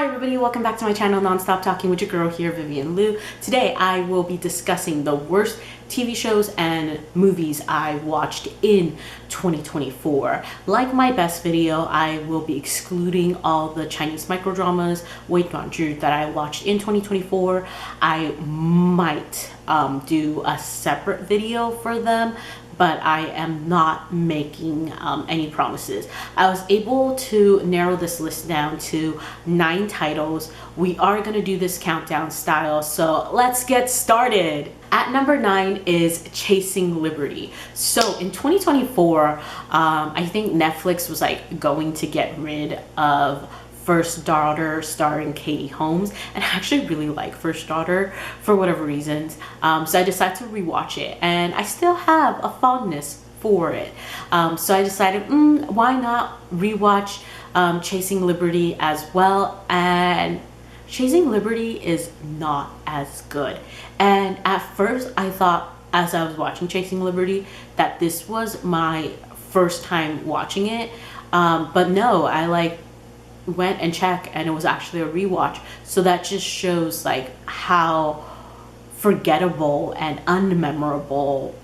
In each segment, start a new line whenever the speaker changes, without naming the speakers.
Hi everybody, welcome back to my channel, Nonstop Talking with your girl here, Vivian Liu. Today I will be discussing the worst TV shows and movies I watched in 2024. Like my best video, I will be excluding all the Chinese microdramas, 伪短剧 that I watched in 2024. I might do a separate video for them, but I am not making any promises. I was able to narrow this list down to 9 titles. We are gonna do this countdown style, so let's get started. At number 9 is Chasing Liberty. So in 2024, I think Netflix was like going to get rid of First Daughter starring Katie Holmes, and I actually really like First Daughter for whatever reasons, so I decided to rewatch it, and I still have a fondness for it, so I decided why not rewatch Chasing Liberty as well. And Chasing Liberty is not as good, and at first I thought as I was watching Chasing Liberty that this was my first time watching it, but no, I went and checked and it was actually a rewatch. So that just shows like how forgettable and unmemorable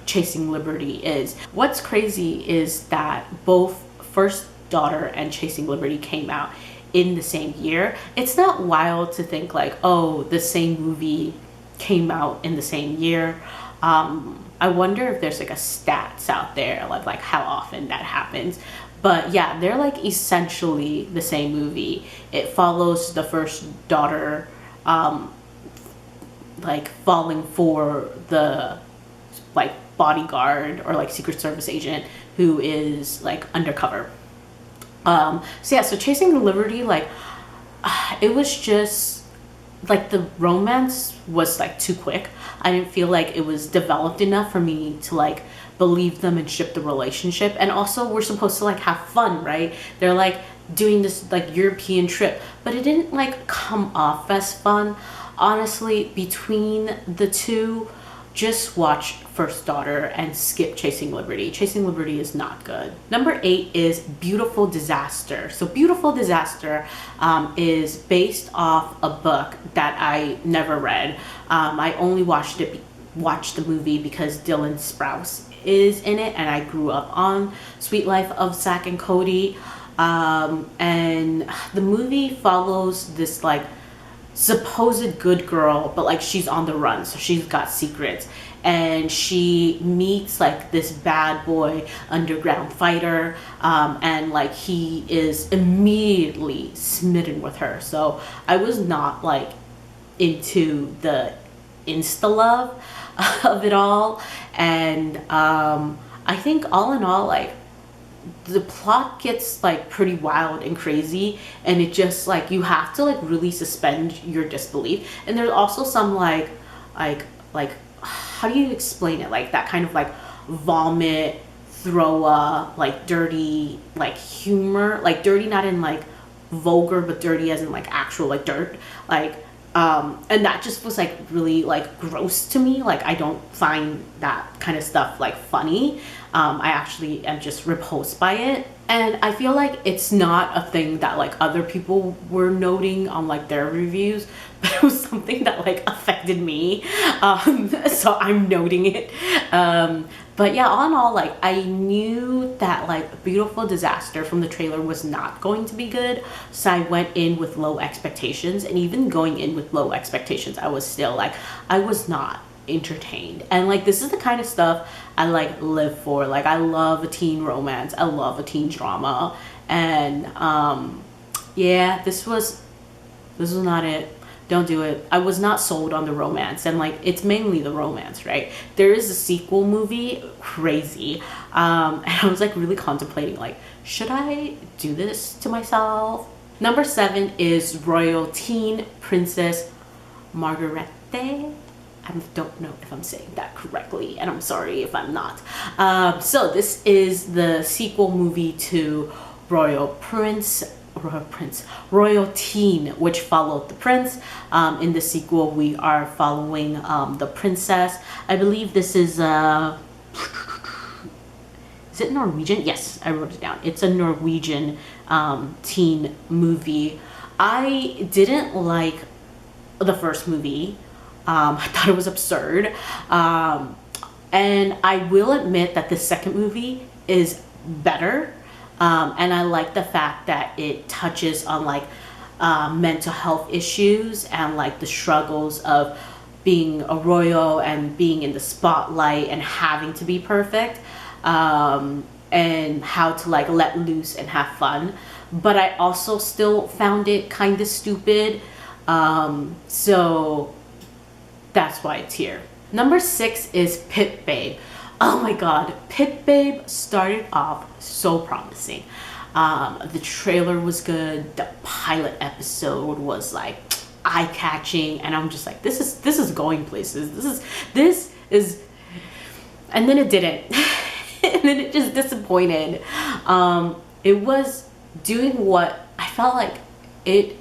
Chasing Liberty is. What's crazy is that both First Daughter and Chasing Liberty came out in the same year. It's not wild to think like, oh, the same movie came out in the same year. I wonder if there's like a stats out there like how often that happens. But yeah, they're like essentially the same movie. It follows the First Daughter like falling for the like bodyguard or like Secret Service agent who is like undercover. So yeah, so Chasing Liberty, like it was just like the romance was like too quick. I didn't feel like it was developed enough for me to like believe them and ship the relationship. And also we're supposed to like have fun, right? They're like doing this like European trip, but it didn't like come off as fun. Honestly, between the two, just watch First Daughter and skip Chasing Liberty. Chasing Liberty is not good. Number 8 is Beautiful Disaster. So Beautiful Disaster is based off a book that I never read. I only watched the movie because Dylan Sprouse is in it, and I grew up on Sweet Life of Zack and Cody, and the movie follows this like supposed good girl, but like she's on the run, so she's got secrets, and she meets like this bad boy underground fighter, and like he is immediately smitten with her. So I was not like into the insta love of it all, and I think all in all, like the plot gets like pretty wild and crazy, and it just like you have to like really suspend your disbelief. And there's also some like how do you explain it, like that kind of like vomit, throw up, like dirty like humor, like dirty not in like vulgar, but dirty as in like actual like dirt, like and that just was like really like gross to me. Like I don't find that kind of stuff like funny. I actually am just repulsed by it, and I feel like it's not a thing that like other people were noting on like their reviews, but it was something that like affected me, so I'm noting it. But yeah, all in all, like I knew that like Beautiful Disaster from the trailer was not going to be good, so I went in with low expectations, and even going in with low expectations, I was still like, I was not entertained. And like this is the kind of stuff I like live for. Like I love a teen romance, I love a teen drama, and yeah, this was not it. Don't do it. I was not sold on the romance, and like it's mainly the romance, right? There is a sequel movie, crazy, and I was like really contemplating like, should I do this to myself? Number 7 is Royal Teen Princess Margarete. I don't know if I'm saying that correctly, and I'm sorry if I'm not. So this is the sequel movie to Royal Teen, which followed the prince. In the sequel, we are following the princess. I believe this is it Norwegian? Yes, I wrote it down. It's a Norwegian teen movie. I didn't like the first movie. I thought it was absurd. And I will admit that the second movie is better. And I like the fact that it touches on like mental health issues and like the struggles of being a royal and being in the spotlight and having to be perfect, and how to like let loose and have fun. But I also still found it kind of stupid. So that's why it's here. Number 6 is Pit Babe. Oh my god, Pit Babe started off so promising. The trailer was good. The pilot episode was like eye-catching, and I'm just like, this is going places. This is, and then it didn't, and then it just disappointed. It was doing what I felt like it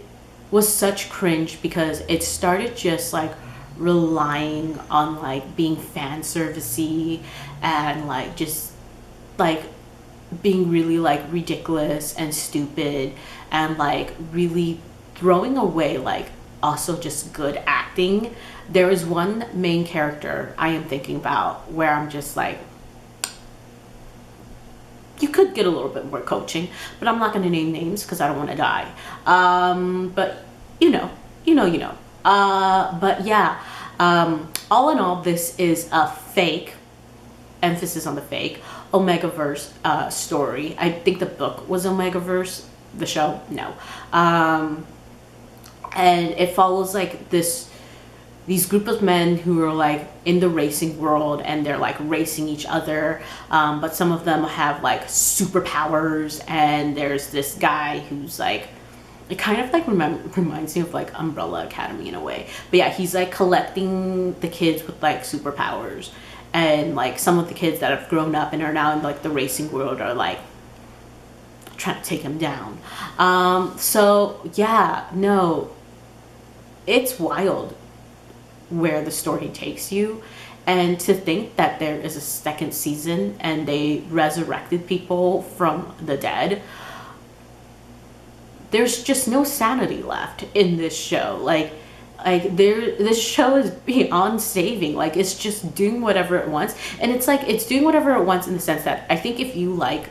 was such cringe because it started just like relying on like being fan servicey and like just like being really like ridiculous and stupid and like really throwing away like also just good acting. There is one main character I am thinking about where I'm just like, you could get a little bit more coaching, but I'm not going to name names because I don't want to die. But you know. But yeah, all in all, this is a fake, emphasis on the fake, Omegaverse story. I think the book was Omegaverse, the show, no. And it follows like these group of men who are like in the racing world and they're like racing each other, but some of them have like superpowers, and there's this guy who's like, it kind of like reminds me of like Umbrella Academy in a way. But yeah, he's like collecting the kids with like superpowers, and like some of the kids that have grown up and are now in like the racing world are like trying to take him down. So yeah, no, it's wild where the story takes you. And to think that there is a second season and they resurrected people from the dead, there's just no sanity left in this show. Like this show is beyond saving. Like, it's just doing whatever it wants. And it's like, it's doing whatever it wants in the sense that I think if you like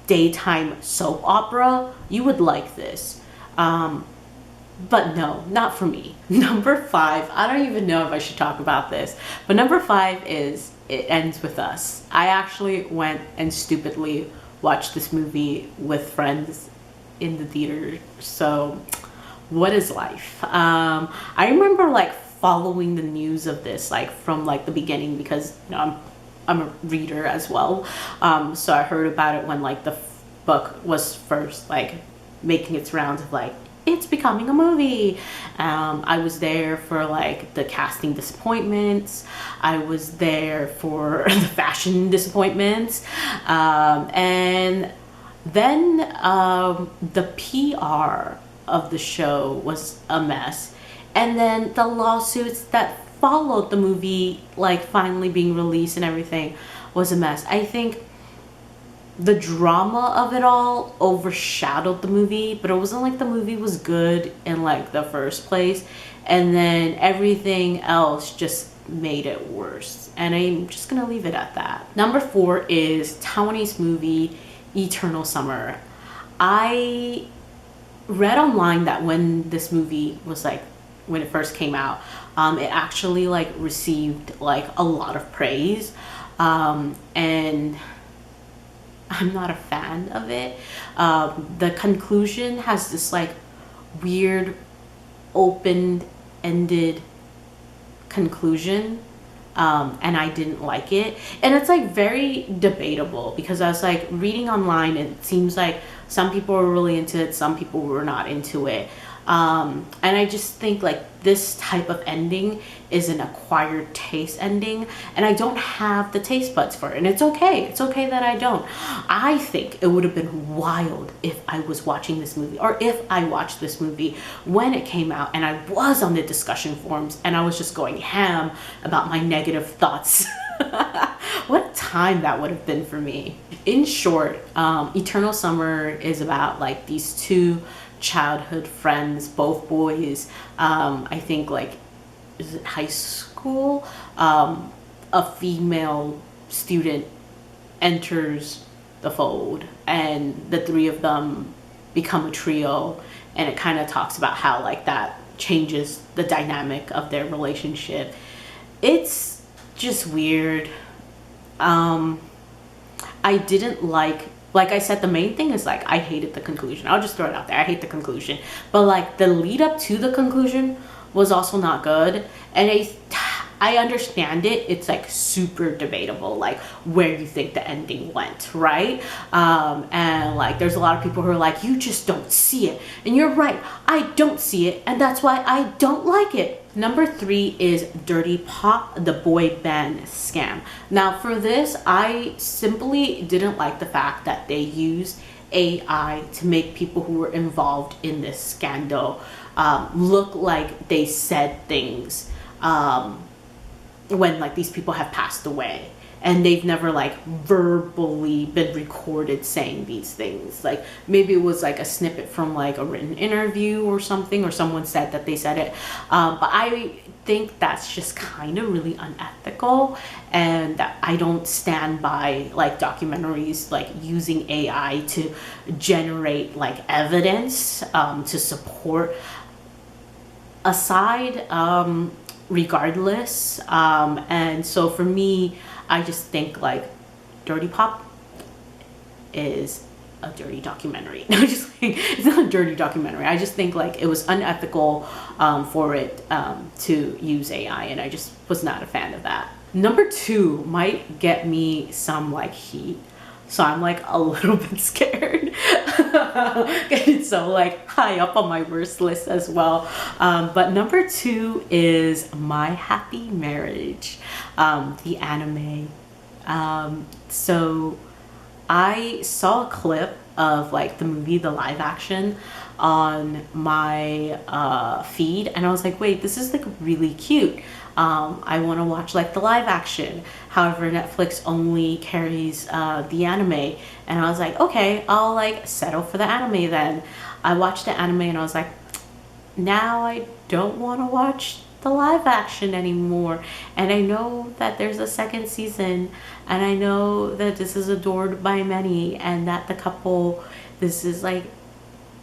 daytime soap opera, you would like this. But no, not for me. Number 5, I don't even know if I should talk about this, but number 5 is It Ends With Us. I actually went and stupidly watched this movie with friends in the theater. So what is life? I remember like following the news of this like from like the beginning because you know I'm a reader as well. So I heard about it when like the book was first like making its rounds of like, it's becoming a movie. I was there for like the casting disappointments. I was there for the fashion disappointments. And then the PR of the show was a mess. And then the lawsuits that followed the movie like finally being released and everything was a mess. I think the drama of it all overshadowed the movie, but it wasn't like the movie was good in like the first place, and then everything else just made it worse, and I'm just gonna leave it at that. Number 4 is Taiwanese movie Eternal Summer. I read online that when this movie was like, when it first came out, it actually like received like a lot of praise, and I'm not a fan of it. The conclusion has this like weird open-ended conclusion, and I didn't like it. And it's like very debatable because I was like reading online, and it seems like some people were really into it, some people were not into it. And I just think like this type of ending is an acquired taste ending, and I don't have the taste buds for it, and it's okay. It's okay that I don't. I think it would have been wild if I was watching this movie, or if I watched this movie when it came out and I was on the discussion forums and I was just going ham about my negative thoughts. What a time that would have been for me. In short, Eternal Summer is about like these two childhood friends, both boys. I think like, is it high school? A female student enters the fold, and the three of them become a trio, and it kind of talks about how like that changes the dynamic of their relationship. It's just weird. I didn't like I said, the main thing is like I hated the conclusion. I'll just throw it out there. I hate the conclusion. But like the lead up to the conclusion was also not good. And I understand it. It's like super debatable, like where you think the ending went, right? And like there's a lot of people who are like, you just don't see it. And you're right, I don't see it, and that's why I don't like it. Number 3 is Dirty Pop, the boy band scam. Now for this, I simply didn't like the fact that they used AI to make people who were involved in this scandal look like they said things when like these people have passed away, and they've never like verbally been recorded saying these things. Like maybe it was like a snippet from like a written interview or something, or someone said that they said it, but I think that's just kind of really unethical, and that I don't stand by like documentaries like using AI to generate like evidence to support a side, regardless. And so for me, I just think like Dirty Pop is a dirty documentary. No, just like, it's not a dirty documentary. I just think like it was unethical for it to use AI, and I just was not a fan of that. Number 2 might get me some like heat, so I'm like a little bit scared. It's so like high up on my worst list as well. But number 2 is My Happy Marriage, the anime. So I saw a clip of like the movie, the live action, on my feed, and I was like, wait, this is like really cute. I want to watch like the live action. However, Netflix only carries the anime, and I was like, okay, I'll like settle for the anime then. I watched the anime and I was like, now I don't want to watch the live action anymore. And I know that there's a second season, and I know that this is adored by many, and that the couple, this is like,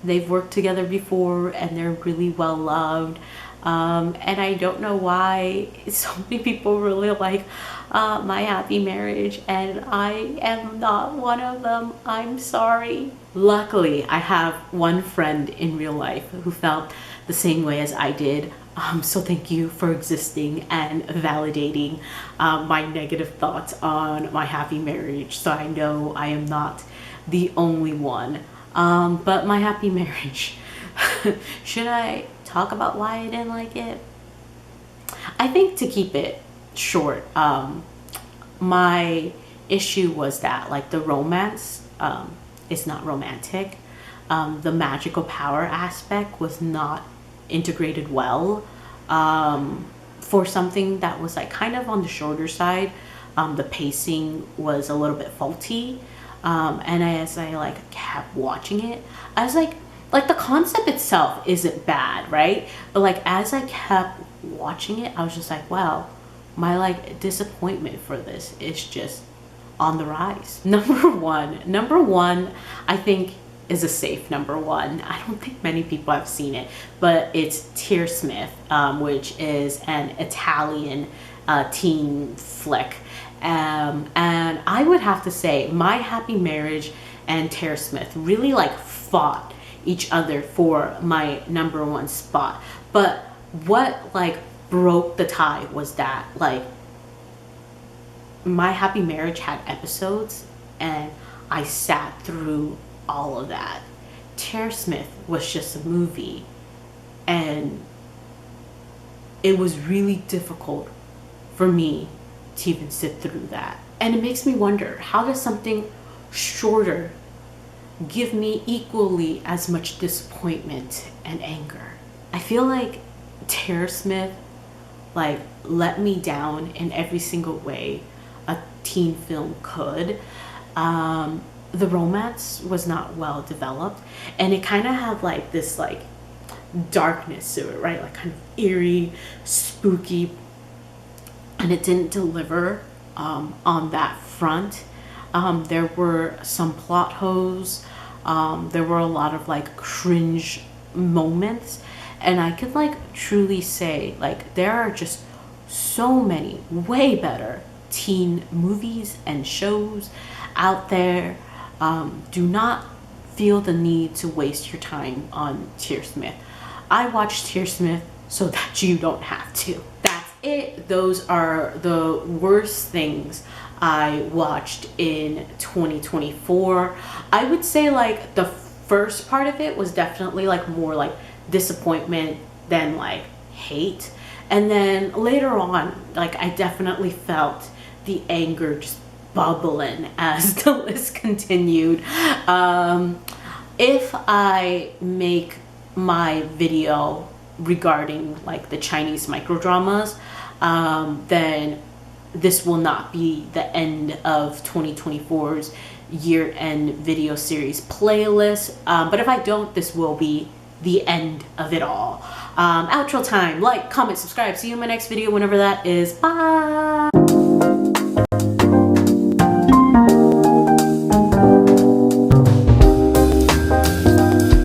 they've worked together before and they're really well loved. And I don't know why so many people really like My Happy Marriage, and I am not one of them. I'm sorry. Luckily, I have one friend in real life who felt the same way as I did. So thank you for existing and validating my negative thoughts on My Happy Marriage. So I know I am not the only one. But My Happy Marriage, should I talk about why I didn't like it? I think to keep it short, my issue was that like the romance is not romantic. The magical power aspect was not integrated well for something that was like kind of on the shorter side. The pacing was a little bit faulty. And as I like kept watching it, I was like the concept itself isn't bad, right? But like as I kept watching it, I was just like, wow, my like disappointment for this is just on the rise. Number one, I think is a safe number 1. I don't think many people have seen it, but it's Tearsmith, which is an Italian teen flick. And I would have to say My Happy Marriage and Tearsmith really like fought each other for my number 1 spot. But what like broke the tie was that like My Happy Marriage had episodes, and I sat through all of that. Tearsmith was just a movie, and it was really difficult for me to even sit through that. And it makes me wonder, how does something shorter give me equally as much disappointment and anger? I feel like Tearsmith like let me down in every single way a teen film could. the romance was not well developed, and it kind of had like this like darkness to it, right? Like kind of eerie, spooky, and it didn't deliver on that front. There were some plot holes. There were a lot of like cringe moments, and I could like truly say like there are just so many way better teen movies and shows out there. Do not feel the need to waste your time on Tearsmith. I watched Tearsmith so that you don't have to. That's it. Those are the worst things I watched in 2024. I would say like the first part of it was definitely like more like disappointment than like hate. And then later on, like I definitely felt the anger just bubbling as the list continued. If I make my video regarding like the Chinese microdramas, then this will not be the end of 2024's year-end video series playlist. But if I don't, this will be the end of it all. Outro time. Like, comment, subscribe. See you in my next video whenever that is. Bye!